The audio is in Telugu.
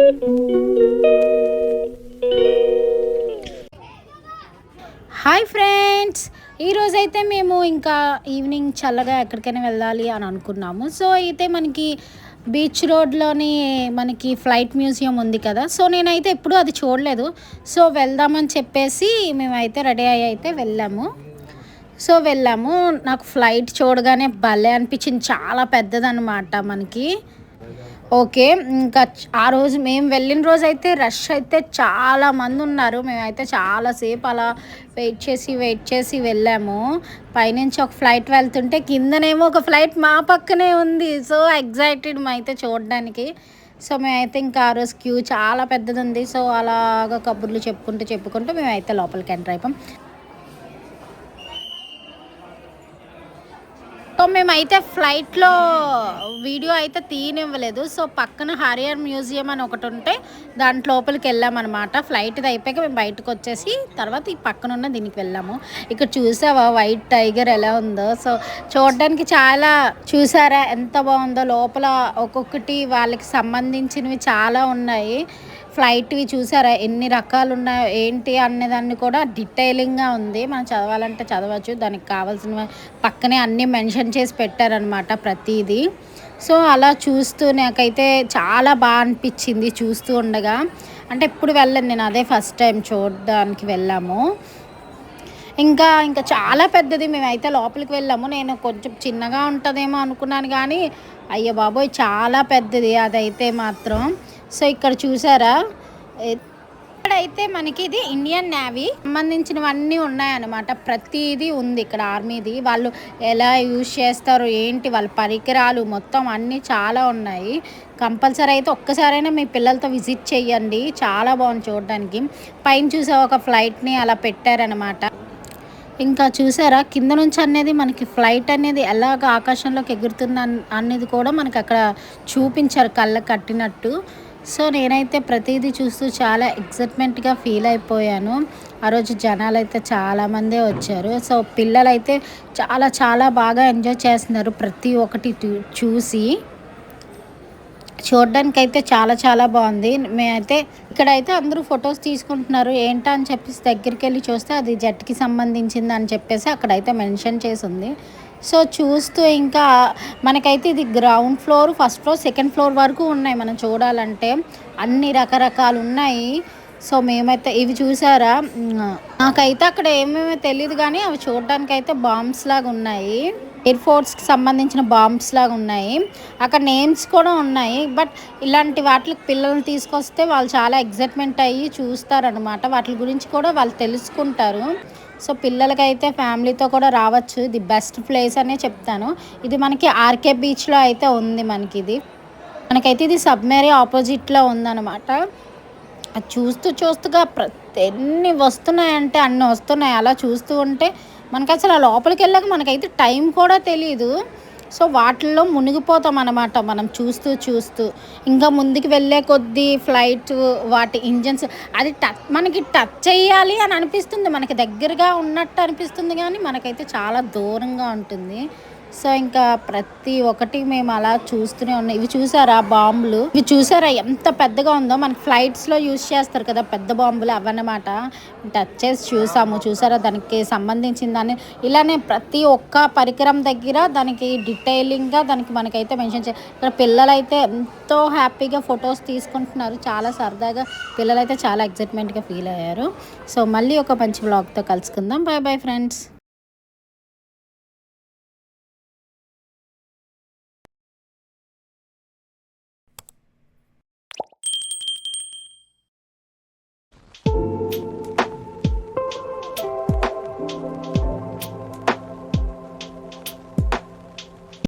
హాయ్ ఫ్రెండ్స్, ఈరోజైతే మేము ఇంకా ఈవినింగ్ చల్లగా ఎక్కడికైనా వెళ్ళాలి అని అనుకున్నాము. సో అయితే మనకి బీచ్ రోడ్లోని మనకి ఫ్లైట్ మ్యూజియం ఉంది కదా. సో నేనైతే ఎప్పుడూ అది చూడలేదు. సో వెళ్దామని చెప్పేసి మేమైతే రెడీ అయ్యి అయితే వెళ్ళాము. నాకు ఫ్లైట్ చూడగానే భలే అనిపించింది. చాలా పెద్దదన్నమాట మనకి. ఓకే. ఇంకా ఆ రోజు మేము వెళ్ళిన రోజు అయితే రష్ అయితే చాలామంది ఉన్నారు. మేమైతే చాలాసేపు అలా వెయిట్ చేసి వెళ్ళాము. పైనుంచి ఒక ఫ్లైట్ వెళ్తుంటే కిందనేమో ఒక ఫ్లైట్ మా పక్కనే ఉంది. సో ఎగ్జైటెడ్ అయితే చూడడానికి. సో మేమైతే ఇంకా ఆ రోజు క్యూ చాలా పెద్దది ఉంది. సో అలాగా కబుర్లు చెప్పుకుంటూ మేమైతే లోపలికి ఎంటర్ అయిపోయాం. సో మేమైతే ఫ్లైట్లో వీడియో అయితే తీయనివ్వలేదు. సో పక్కన హరియర్ మ్యూజియం అని ఒకటి ఉంటే దాంట్ లోపలికి వెళ్ళామన్నమాట. ఫ్లైట్ది అయిపోయాక మేము బయటకు వచ్చేసి తర్వాత ఈ పక్కన ఉన్న దీనికి వెళ్ళాము. ఇక్కడ చూసావా వైట్ టైగర్ ఎలా ఉందో. సో చూడడానికి చాలా చూసారా ఎంత బాగుందో. లోపల ఒక్కొక్కటి వాళ్ళకి సంబంధించినవి చాలా ఉన్నాయి. ఫ్లైట్వి చూసారా ఎన్ని రకాలు ఉన్నాయో ఏంటి అనేదాన్ని కూడా డీటెయిలింగ్గా ఉంది. మనం చదవాలంటే చదవచ్చు. దానికి కావాల్సిన పక్కనే అన్నీ మెన్షన్ చేసి పెట్టారనమాట ప్రతిదీ. సో అలా చూస్తూ నాకైతే చాలా బాగా అనిపించింది చూస్తూ ఉండగా. అంటే ఎప్పుడు వెళ్ళను నేను, అదే ఫస్ట్ టైం చూడడానికి వెళ్ళాము. ఇంకా చాలా పెద్దది. మేమైతే లోపలికి వెళ్ళాము. నేను కొంచెం చిన్నగా ఉంటుందేమో అనుకున్నాను కానీ అయ్య బాబోయ్ చాలా పెద్దది అదైతే మాత్రం. సో ఇక్కడ చూసారా ఇక్కడైతే మనకి ఇది ఇండియన్ నేవీ సంబంధించినవన్నీ ఉన్నాయన్నమాట. ప్రతిదీ ఉంది ఇక్కడ. ఆర్మీది వాళ్ళు ఎలా యూజ్ చేస్తారు ఏంటి వాళ్ళ పరికరాలు మొత్తం అన్నీ చాలా ఉన్నాయి. కంపల్సరీ అయితే ఒక్కసారైనా మీ పిల్లలతో విజిట్ చేయండి. చాలా బాగుంది చూడడానికి. పైన చూసే ఒక ఫ్లైట్ని అలా పెట్టారనమాట. ఇంకా చూసారా కింద నుంచి అనేది మనకి ఫ్లైట్ అనేది ఎలాగ ఆకాశంలోకి ఎగురుతుంది అనేది కూడా మనకి అక్కడ చూపించారు కళ్ళకు కట్టినట్టు. సో నేనైతే ప్రతిదీ చూస్తూ చాలా ఎక్సైట్మెంట్గా ఫీల్ అయిపోయాను. ఆ రోజు జనాలు అయితే చాలామందే వచ్చారు. సో పిల్లలైతే చాలా బాగా ఎంజాయ్ చేస్తున్నారు ప్రతి ఒక్కటి చూసి. చూడడానికి అయితే చాలా బాగుంది. మేమైతే ఇక్కడైతే అందరూ ఫొటోస్ తీసుకుంటున్నారు. ఏంటా అని చెప్పేసి దగ్గరికి వెళ్ళి చూస్తే అది జెట్కి సంబంధించింది అని చెప్పేసి అక్కడైతే మెన్షన్ చేసి ఉంది. సో చూస్తూ ఇంకా మనకైతే ఇది ground floor, first floor, second floor వరకు ఉన్నాయి. మనం చూడాలంటే అన్ని రకరకాలు ఉన్నాయి. సో మేమైతే ఇవి చూసారా, నాకైతే అక్కడ ఏమేమో తెలియదు కానీ అవి చూడడానికి అయితే బాంబ్స్ లాగా ఉన్నాయి. ఎయిర్ ఫోర్స్కి సంబంధించిన బాంబ్స్ లాగా ఉన్నాయి. అక్కడ నేమ్స్ కూడా ఉన్నాయి. బట్ ఇలాంటి వాటికి పిల్లల్ని తీసుకొస్తే వాళ్ళు చాలా ఎగ్జైట్మెంట్ అయ్యి చూస్తారనమాట. వాటి గురించి కూడా వాళ్ళు తెలుసుకుంటారు. సో పిల్లలకైతే ఫ్యామిలీతో కూడా రావచ్చు. ఇది బెస్ట్ ప్లేస్ అనే చెప్తాను. ఇది మనకి ఆర్కే బీచ్లో అయితే ఉంది. మనకైతే ఇది సబ్మెరీ ఆపోజిట్లో ఉందన్నమాట. అది చూస్తూగా ఎన్ని వస్తున్నాయంటే అన్ని వస్తున్నాయి. అలా చూస్తూ ఉంటే మనకి అసలు లోపలికి వెళ్ళాక మనకైతే టైం కూడా తెలియదు. సో వాటిల్లో మునిగిపోతాం అన్నమాట మనం చూస్తూ. ఇంకా ముందుకు వెళ్ళే కొద్దీ ఫ్లైట్ వాటి ఇంజన్స్ అది మనకి టచ్ చేయాలి అని అనిపిస్తుంది. మనకి దగ్గరగా ఉన్నట్టు అనిపిస్తుంది కానీ మనకైతే చాలా దూరంగా ఉంటుంది. సో ఇంకా ప్రతి ఒక్కటి మేము అలా చూస్తూనే ఉన్నాం. ఇవి చూసారా బాంబులు, ఇవి చూసారా ఎంత పెద్దగా ఉందో. మనకి ఫ్లైట్స్లో యూజ్ చేస్తారు కదా పెద్ద బాంబులు, అవన్నమాట. టచ్ చేసి చూసారా దానికి సంబంధించిన దాన్ని. ఇలానే ప్రతి ఒక్క పరికరం దగ్గర దానికి డీటెయిలింగ్గా మనకైతే మెన్షన్ ఇక్కడ పిల్లలైతే ఎంతో హ్యాపీగా ఫొటోస్ తీసుకుంటున్నారు. చాలా సరదాగా పిల్లలైతే చాలా ఎక్సైట్మెంట్గా ఫీల్ అయ్యారు. సో మళ్ళీ ఒక మంచి వ్లాగ్తో కలుసుకుందాం. Bye friends.